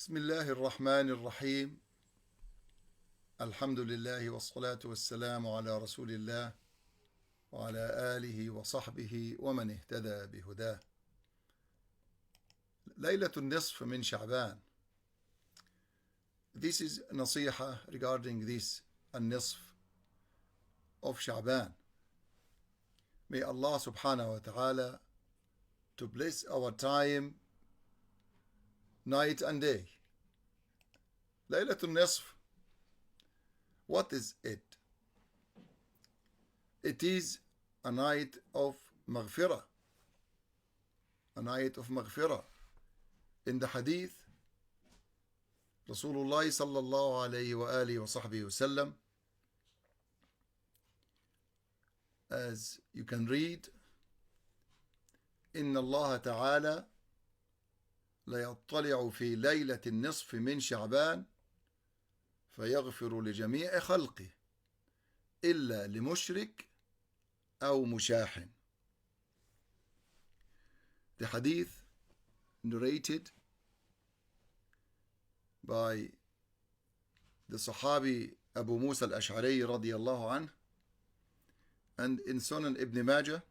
بسم الله الرحمن الرحيم. الحمد لله والصلاة والسلام على رسول الله وعلى آله وصحبه ومن اهتدى بهداه. ليلة النصف من شعبان. This is nasiha regarding this النصف of Sha'aban. May Allah subhanahu wa ta'ala to bless our time, night and day. Laylatul Nisf, what is it? It is a night of Maghfirah. A night of Maghfirah. In the hadith, Rasul'Allah sallallahu alayhi wa alihi wa sahbihi wasallam, as you can read, إن الله تعالى ليطلع في ليلة النصف من شعبان فيغفر لجميع خلقه إلا لمشرك أو مشاحن. The hadith narrated by the Sahabi Abu Musa al-Ash'ari radiyallahu anhu, and in Sunan Ibn Majah,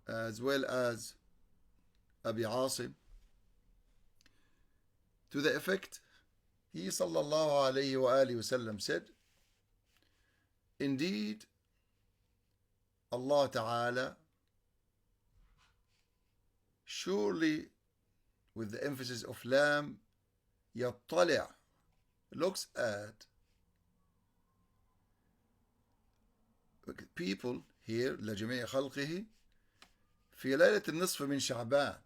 as well as Abi Asim, to the effect, he sallallahu alayhi wa alihi wasallam said, indeed, Allah Ta'ala surely, with the emphasis of lam, yattali', looks at people here, لجميع خلقه, في ليلة النصف من شعبان,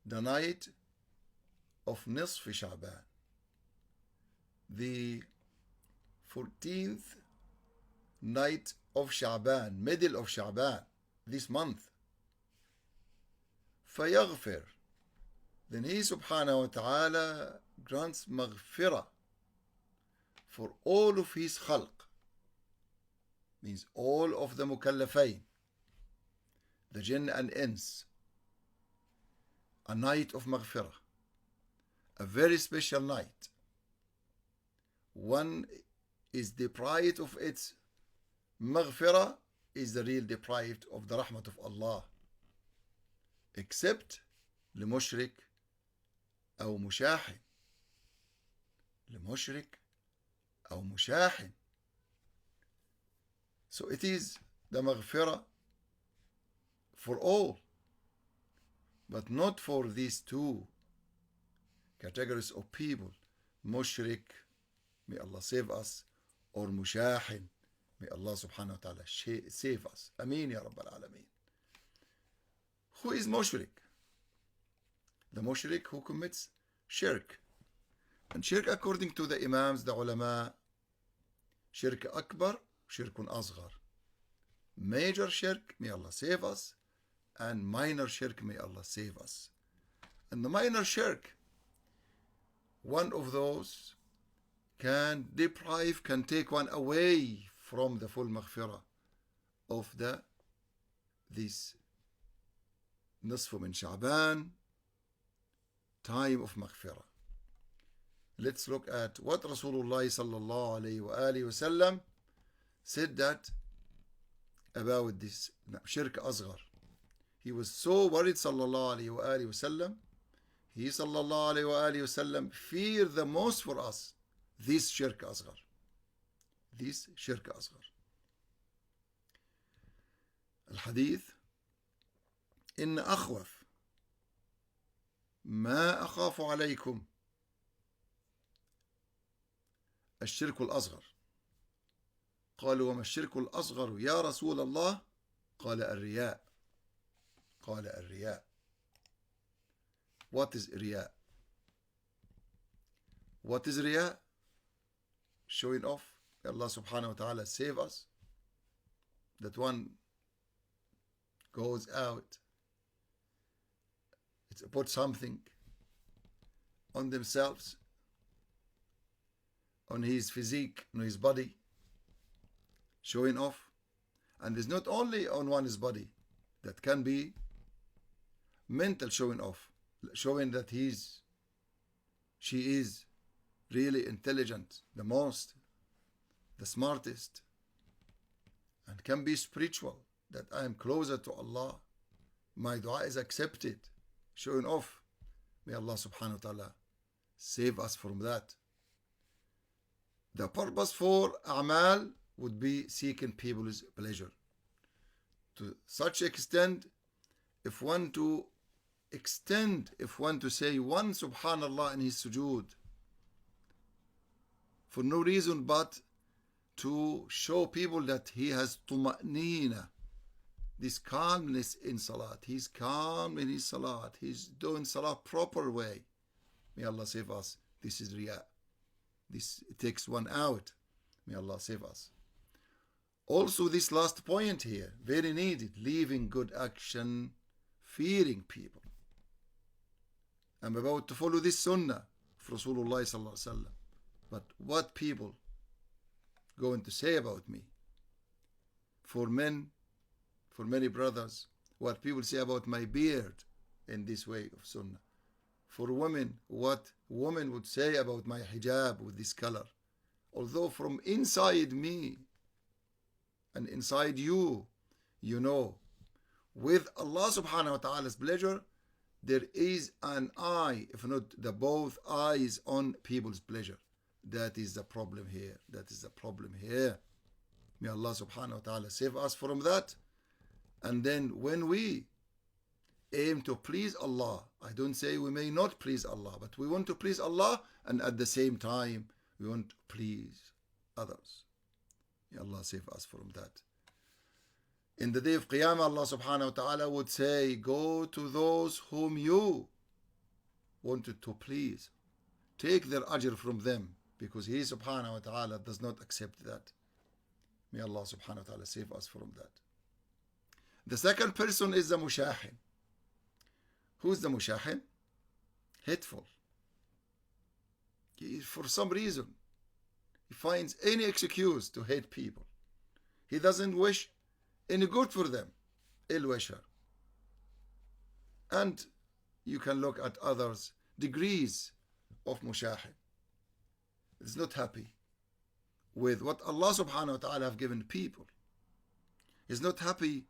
the night of نصف شعبان, the 14th night of Sha'aban, middle of Sha'aban, this month. فيغفر, then he subhanahu wa ta'ala grants maghfirah for all of his khalq, means all of the mukallafain, the jinn and ins. A night of maghfirah, a very special night. One is deprived of its maghfirah, is the real deprived of the Rahmah of Allah, except لمشرك أو مشاحن. لمشرك أو مشاحن. So it is the maghfirah for all, but not for these two categories of people, Mushrik, may Allah save us, or Mushaahin, may Allah subhanahu wa ta'ala save us. Ameen ya Rabbal Alameen. Who is Mushrik? The Mushrik who commits Shirk. And Shirk, according to the Imams, the Ulama, Shirk Akbar, Shirkun Azhar. Major Shirk, may Allah save us, and minor Shirk, may Allah save us. And the minor Shirk, one of those can deprive, can take one away from the full maghfirah of this Nisf min Sha'ban, time of maghfirah. Let's look at what Rasulullah sallallahu alayhi wa alihi wasallam said that about this Shirk Azhar. He was so worried sallallahu alayhi wa alihi wasallam. He sallallahu alayhi wa alihi wasallam feared the most for us this Shirk Azhar. This Shirk Azhar. الحديث إن أخوف ما أخاف عليكم الشرك الأصغر. قالوا وما الشرك الأصغر يا رسول الله؟ قال الرياء. قال الرياء. What is Ri'ya? What is Ri'ya? Showing off. Allah subhanahu wa ta'ala save us. That one goes out, it's put something on themselves, on his physique, on his body, showing off. And it's not only on one's body, that can be mental showing off. showing that she is really intelligent, the most, the smartest, and can be spiritual, that I am closer to Allah, my dua is accepted, showing off. May Allah subhanahu wa ta'ala save us from that. The purpose for a'mal would be seeking people's pleasure. To such extent, if one to say one subhanallah in his sujood, for no reason but to show people that he has tuma'nina, this calmness in salat. He's calm in his salat. He's doing salat proper way. May Allah save us. This is Ri'ya. This takes one out. May Allah save us. Also, this last point here, very needed, leaving good action, fearing people. I'm about to follow this sunnah of Rasul'Allah sallallahu alaihi wasallam. But what people going to say about me? For men, for many brothers, what people say about my beard in this way of sunnah. For women, what women would say about my hijab with this color. Although from inside me and inside you, you know, with Allah subhanahu wa ta'ala's pleasure, there is an eye, if not the both eyes on people's pleasure. That is the problem here. That is the problem here. May Allah subhanahu wa ta'ala save us from that. And then when we aim to please Allah, I don't say we may not please Allah, but we want to please Allah, and at the same time we want to please others. May Allah save us from that. In the day of Qiyamah, Allah subhanahu wa ta'ala would say, go to those whom you wanted to please. Take their ajr from them, because He subhanahu wa ta'ala does not accept that. May Allah subhanahu wa ta'ala save us from that. The second person is the Mushaahin. Who's the Mushaahin? Hateful. For some reason, he finds any excuse to hate people. He doesn't wish any good for them. Ill-wisher. And you can look at others' degrees of Mushaahin. Is not happy with what Allah subhanahu wa ta'ala have given people. He's not happy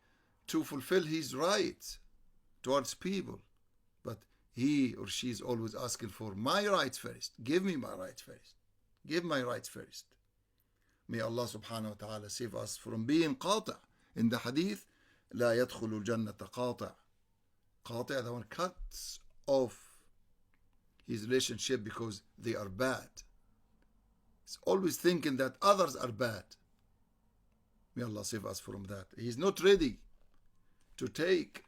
to fulfill his rights towards people, but he or she is always asking for my rights first. Give me my rights first. Give my rights first. May Allah subhanahu wa ta'ala save us from being qati'. In the hadith, لا يدخل الجنة قاطع. قاطع, the one cuts off his relationship because they are bad. He's always thinking that others are bad. May Allah save us from that. He's not ready to take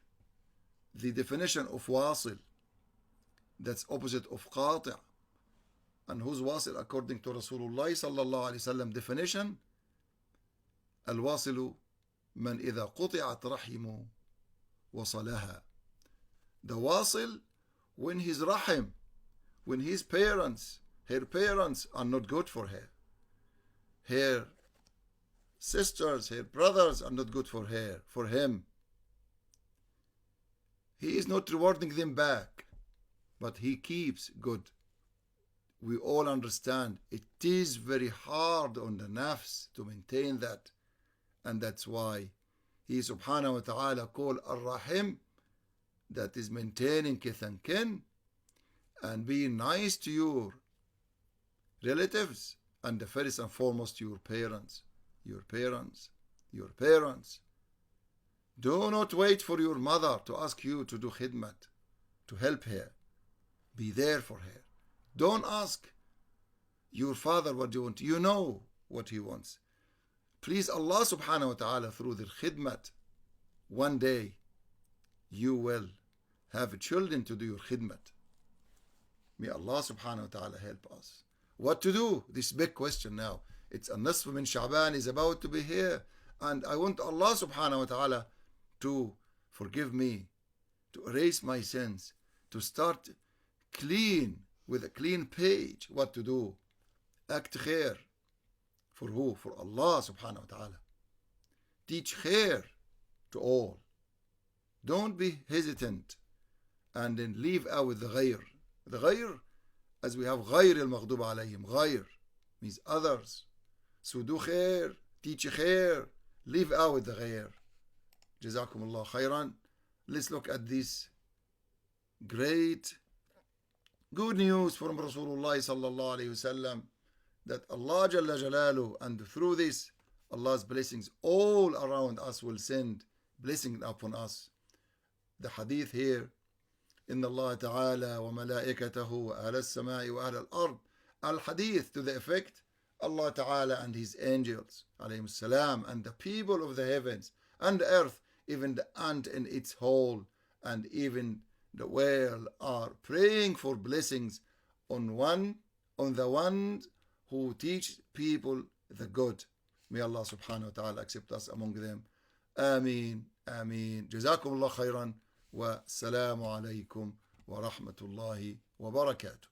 the definition of wasil, that's opposite of qati', and whose wasil according to Rasulullah sallallahu alaihi wasallam definition, al-wasilu man idha quti'at rahimu wasalaha. The wasil, when his rahim, when his parents, her parents are not good for her, her sisters, her brothers are not good for her, for him, he is not rewarding them back, but he keeps good. We all understand it is very hard on the nafs to maintain that, and that's why he subhanahu wa ta'ala called ar-rahim, that is maintaining kith and kin and being nice to your relatives, and the first and foremost your parents. Do not wait for your mother to ask you to do khidmat, to help her. Be there for her. Don't ask your father what you want. You know what he wants. Please Allah subhanahu wa ta'ala through the khidmat. One day you will have children to do your khidmat. May Allah subhanahu wa ta'ala help us. What to do? This big question now. It's a nisf min Sha'aban is about to be here, and I want Allah subhanahu wa ta'ala to forgive me, to erase my sins, to start clean, with a clean page. What to do? Act Khayr. For who? For Allah subhanahu wa ta'ala. Teach Khayr to all. Don't be hesitant and then leave out the Khayr. The Khayr, as we have Khayr al-Maghdub alayhim. Khayr means others. So do Khayr, teach Khayr, leave out the Khayr. Jazakum Allah khairan. Let's look at this great good news from Rasul'Allah sallallahu alayhi wasallam, that Allah Jalla Jalalu, and through this Allah's blessings all around us will send blessing upon us. The hadith here, إن الله تعالى وملائكته وأهل السماء وأهل الأرض. Al hadith to the effect, Allah Ta'ala and His angels alayhim salam, and the people of the heavens and the earth, even the ant in its hole and even the whale, are praying for blessings on the ones who teach people the good. May Allah subhanahu wa ta'ala accept us among them. Ameen, ameen. Jazakum Allah khairan wa salamu alaykum wa rahmatullahi wa barakatuh.